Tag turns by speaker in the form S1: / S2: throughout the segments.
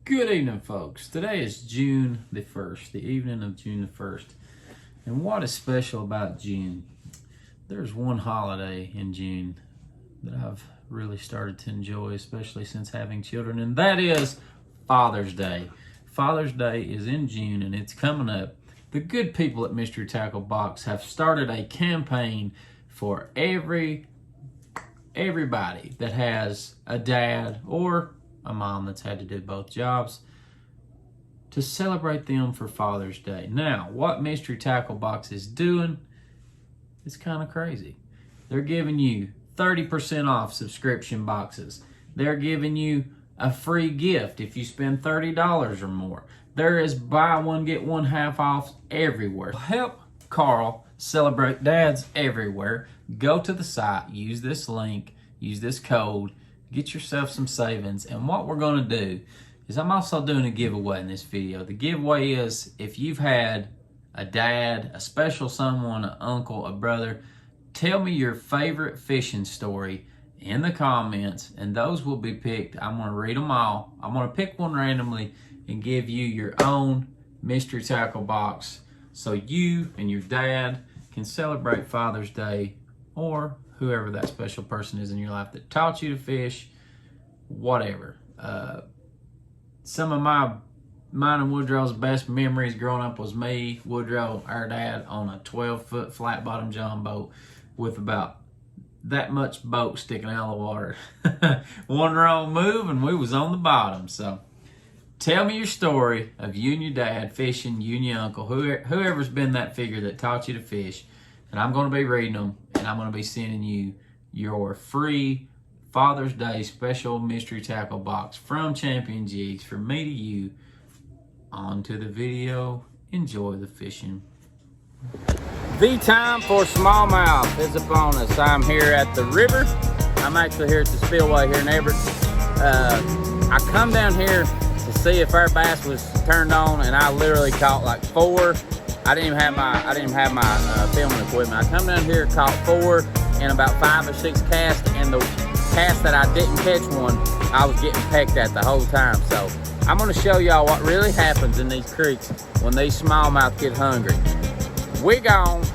S1: Good evening, folks. Today is June the 1st, the evening of June the 1st. And what is special about June? There's one holiday in June that I've really started to enjoy, especially since having children, and that is Father's Day. Father's Day is in June and it's coming up. The good people at Mystery Tackle Box have started a campaign for everybody that has a dad or a mom that's had to do both jobs to celebrate them for Father's Day. Now, what Mystery Tackle Box is doing is kind of crazy. They're giving you 30% off subscription boxes. They're giving you a free gift if you spend $30 or more. There is buy one, get one half off everywhere. Help Karl celebrate dads everywhere. Go to the site, use this link, use this code, get yourself some savings. And what we're going to do is I'm also doing a giveaway in this video. The giveaway is if you've had a dad, a special someone, an uncle, a brother, tell me your favorite fishing story in the comments, and those will be picked. I'm going to read them all. I'm going to pick one randomly and give you your own Mystery Tackle Box so you and your dad can celebrate Father's Day, or whoever that special person is in your life that taught you to fish, whatever. Some of mine and Woodrow's best memories growing up was me, Woodrow, our dad, on a 12-foot flat bottom john boat with about that much boat sticking out of the water. One wrong move and we was on the bottom. So tell me your story of you and your dad fishing, you and your uncle, whoever's been that figure that taught you to fish. And I'm going to be reading them, and I'm going to be sending you your free Father's Day special Mystery Tackle Box from Champion Jigs from me to you. On to the video. Enjoy the fishing. The time for smallmouth is upon us. I'm here at the river. I'm actually here at the spillway here in Everett. I come down here to see if our bass was turned on, and I literally caught like 4. I didn't even have my filming equipment. I come down here, caught 4 in about 5 or 6 casts, and the cast that I didn't catch one, I was getting pecked at the whole time. So I'm gonna show y'all what really happens in these creeks when these smallmouth get hungry. We gone.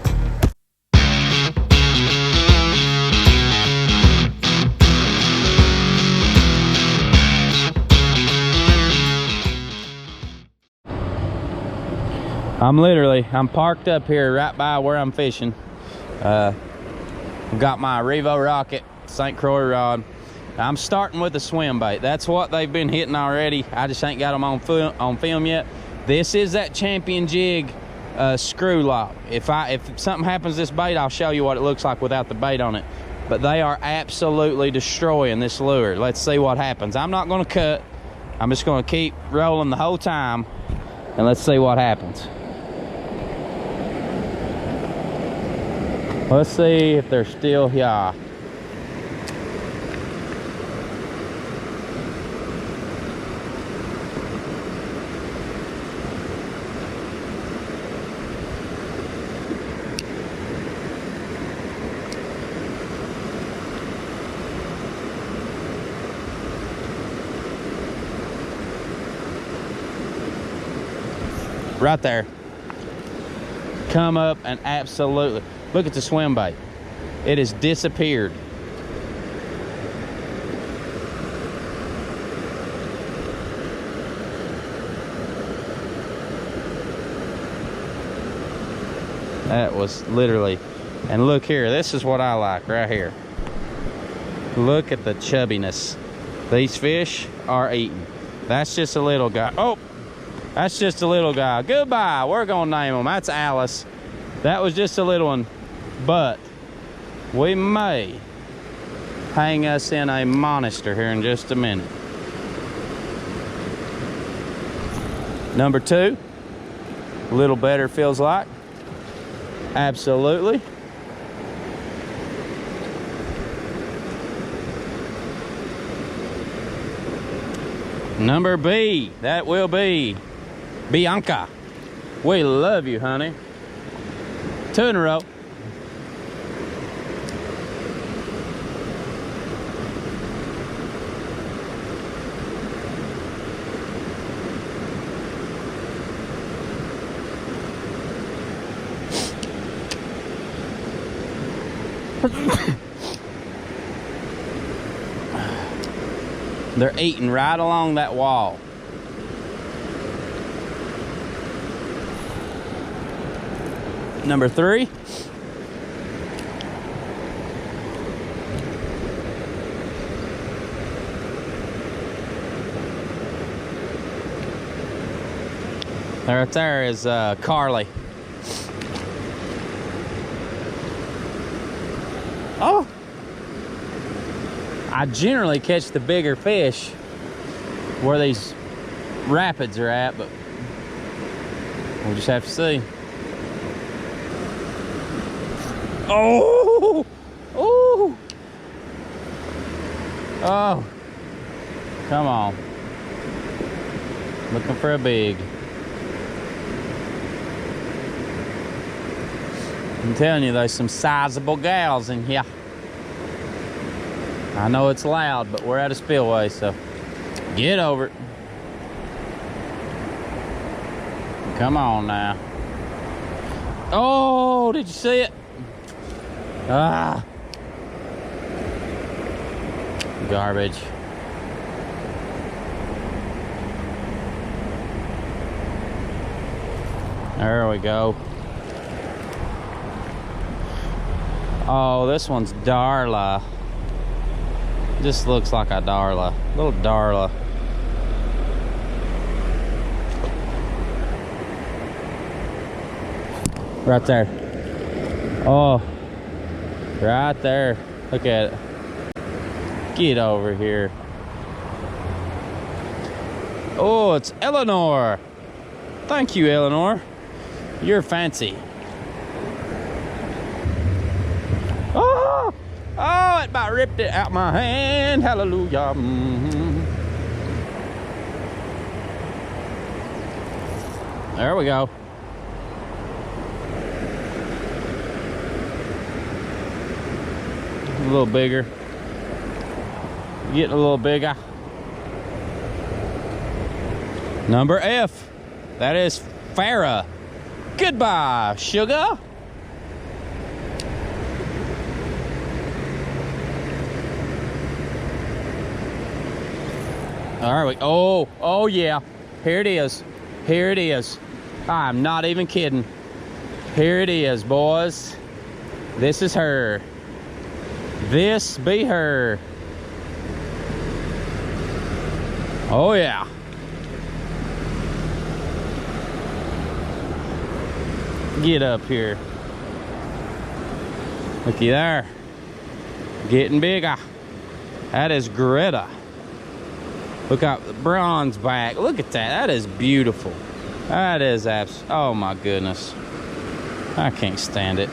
S1: I'm parked up here right by where I'm fishing. I've got my Revo Rocket St. Croix rod. I'm starting with a swim bait. That's what they've been hitting already. I just ain't got them on film yet. This is that Champion Jig screw lock. If something happens to this bait, I'll show you what it looks like without the bait on it. But they are absolutely destroying this lure. Let's see what happens. I'm not gonna cut. I'm just gonna keep rolling the whole time, and let's see what happens. Let's see if they're still here. Right there. Come up and absolutely look at the swim bait. It has disappeared. That was literally, and look here, this is what I like right here. Look at the chubbiness. These fish are eating. That's just a little guy. Oh, that's just a little guy. Goodbye. We're gonna name him. That's Alice. That was just a little one, but we may hang us in a monster here in just a minute. Number 2, a little better feels like. Absolutely. Number B, that will be Bianca. We love you, honey. 2 in a row.
S2: They're eating right along that wall. Number 3. Right there is Carly. Oh! I generally catch the bigger fish where these rapids are at, but we'll just have to see. Oh! Oh! Oh! Come on. Looking for a big. I'm telling you, there's some sizable gals in here. I know it's loud, but we're at a spillway, so get over it. Come on now. Oh, did you see it? Ah. Garbage. There we go. Oh, this one's Darla. Just looks like a Darla. Little Darla. Right there. Oh. Right there. Look at it. Get over here. Oh, it's Eleanor. Thank you, Eleanor. You're fancy. Oh, oh, it about ripped it out my hand. Hallelujah. There we go. A little bigger. Getting a little bigger. Number F. That is Farrah. Goodbye, sugar. All right. Oh yeah. Here it is. Here it is. I'm not even kidding. Here it is, boys. This is her. This be her. Oh yeah. Get up here. Looky there. Getting bigger. That is Greta. Look out the bronze back. Look at that. That is beautiful. That is oh my goodness. I can't stand it.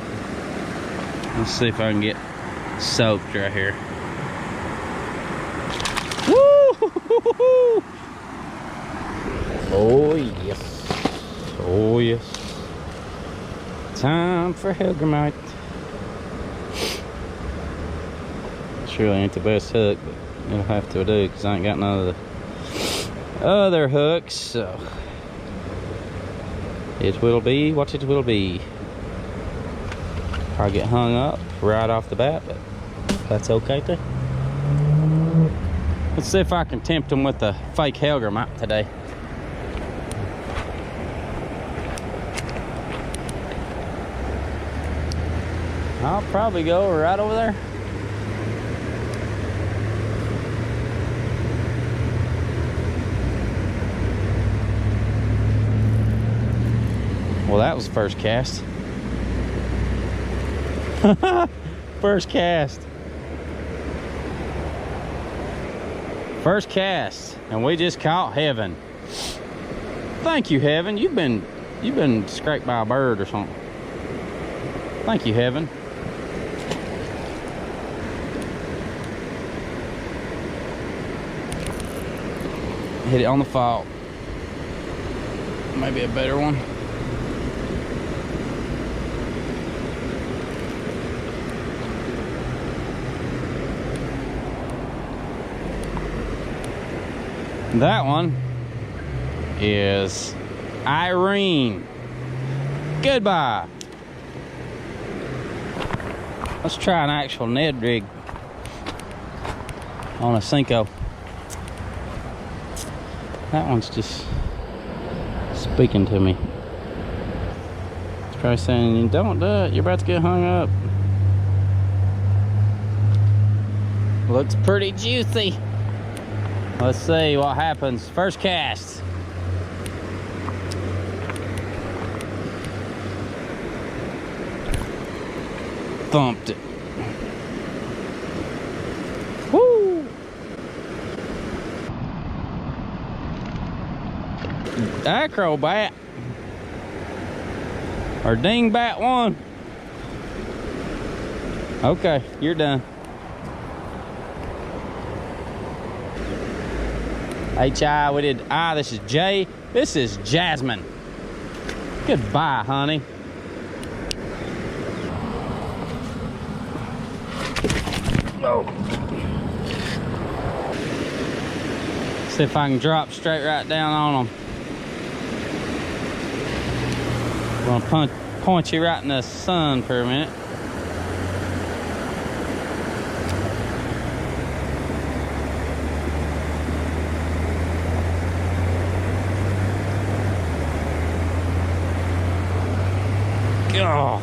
S2: Let's see if I can get soaked right here. Woo! Oh yes. Oh yes. Time for Helgramite. Surely ain't the best hook, but it'll have to do because I ain't got none of the other hooks, so it will be what it will be. I'll get hung up right off the bat, but that's okay too. Let's see if I can tempt them with the fake Helgramite today. I'll probably go right over there. Well, that was first cast. First cast. First cast, and we just caught Heaven. Thank you, Heaven. You've been scraped by a bird or something. Thank you, Heaven. Hit it on the fall. Maybe a better one. That one is Irene. Goodbye. Let's try an actual Ned rig on a Cinco. That one's just speaking to me. It's probably saying, don't do it, you're about to get hung up. Looks pretty juicy. Let's see what happens. First cast. Thumped it. Woo! Acrobat. Or dingbat one. Okay, you're done. H-I, we did I, this is J, this is Jasmine. Goodbye, honey. Oh. See if I can drop straight right down on them. I'm gonna point you right in the sun for a minute. Oh,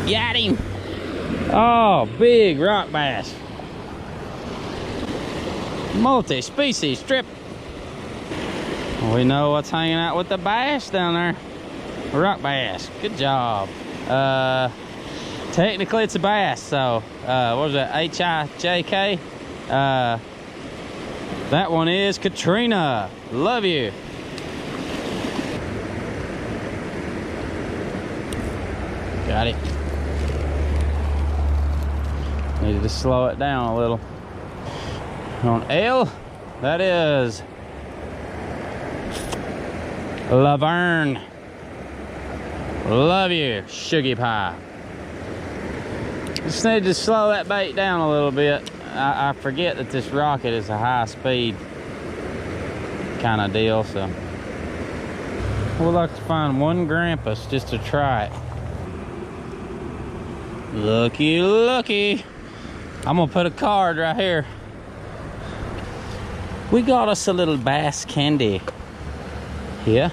S2: got him. Oh, big rock bass. Multi-species strip. We know what's hanging out with the bass down there. Rock bass. Good job. Technically it's a bass, so what was that? H-I-J-K. That one is Katrina. Love you. Got it. Needed to slow it down a little. On L, that is Laverne. Love you, Sugar Pie. Just need to slow that bait down a little bit. I forget that this rocket is a high speed kind of deal, so we'd like to find one grampus just to try it. Looky, looky. I'm gonna put a card right here. We got us a little bass candy here.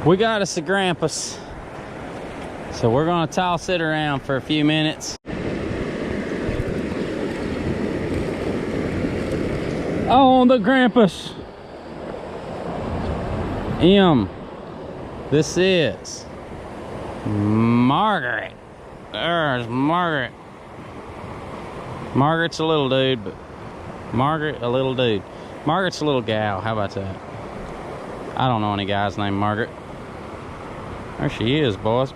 S2: We got us a grampus. So we're gonna toss it around for a few minutes. On the grampus. M. This is Margaret. There's Margaret. Margaret's a little dude, but Margaret, a little dude. Margaret's a little gal. How about that? I don't know any guys named Margaret. There she is, boys.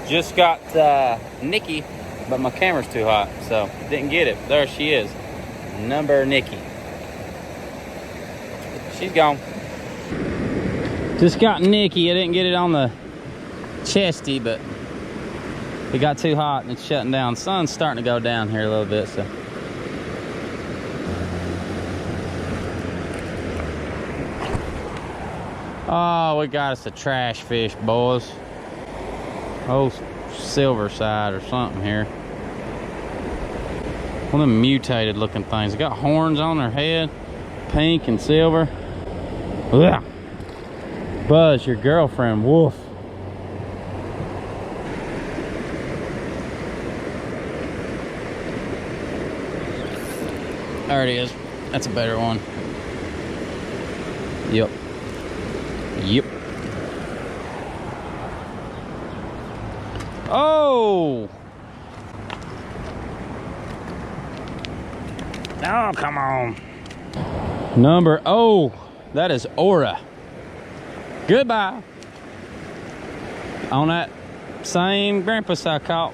S2: Just got Nikki, but my camera's too hot, so didn't get it. There she is. Number Nikki. She's gone. Just got Nikki. I didn't get it on the chesty, but it got too hot and it's shutting down. Sun's starting to go down here a little bit, so. Oh, we got us a trash fish, boys. Oh, silver side or something here. One of them mutated looking things. They got horns on their head, pink and silver. Ugh. Buzz, your girlfriend, woof. There it is. That's a better one. Yep. Yep. Oh! Oh, come on. Number, oh, that is Aura. Goodbye. On that same grampus I caught.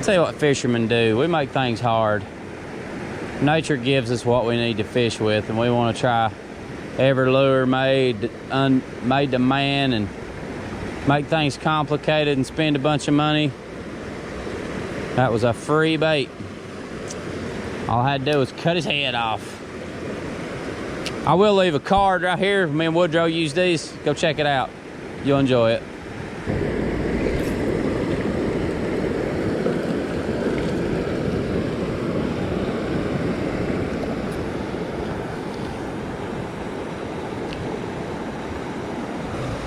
S2: Tell you what fishermen do. We make things hard. Nature gives us what we need to fish with, and we want to try every lure made to man and make things complicated and spend a bunch of money. That was a free bait. All I had to do was cut his head off. I will leave a card right here. Me and Woodrow use these. Go check it out. You'll enjoy it.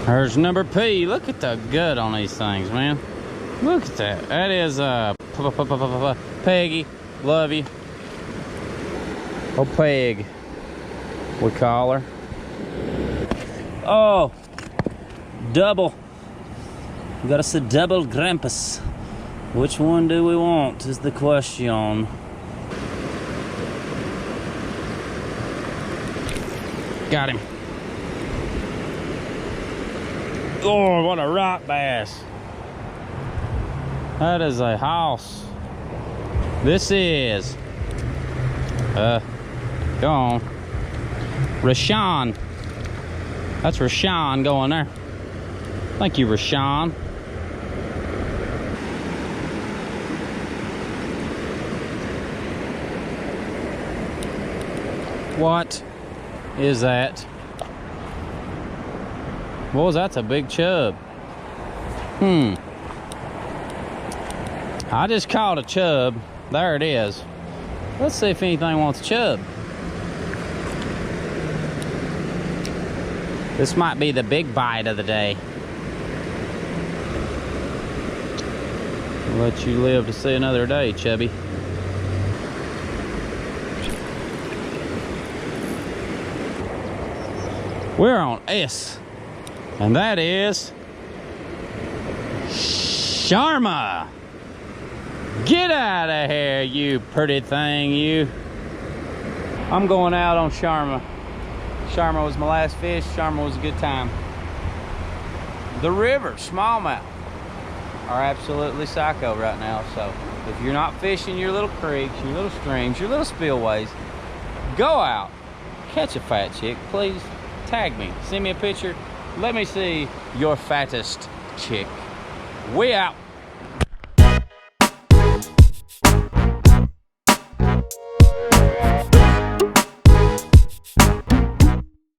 S2: There's number P. Look at the gut on these things, man. Look at that. That is Peggy. Love you. Oh, Peg, we call her. Oh, double. We got us a double Grampus. Which one do we want is the question. Got him. Oh, what a rock bass. That is a house. This is, go on. Rashawn. That's Rashawn going there. Thank you, Rashawn. What is that? What was that? That's a big chub. I just caught a chub. There it is. Let's see if anything wants chub. This might be the big bite of the day. I'll let you live to see another day, chubby. We're on S, and that is Sharma. Get out of here, you pretty thing, you. I'm going out on Sharma. Sharma was my last fish. Sharma was a good time. The river, smallmouth, are absolutely psycho right now. So if you're not fishing your little creeks, your little streams, your little spillways, go out, catch a fat chick, please. Tag me, send me a picture. Let me see your fattest chick. We out.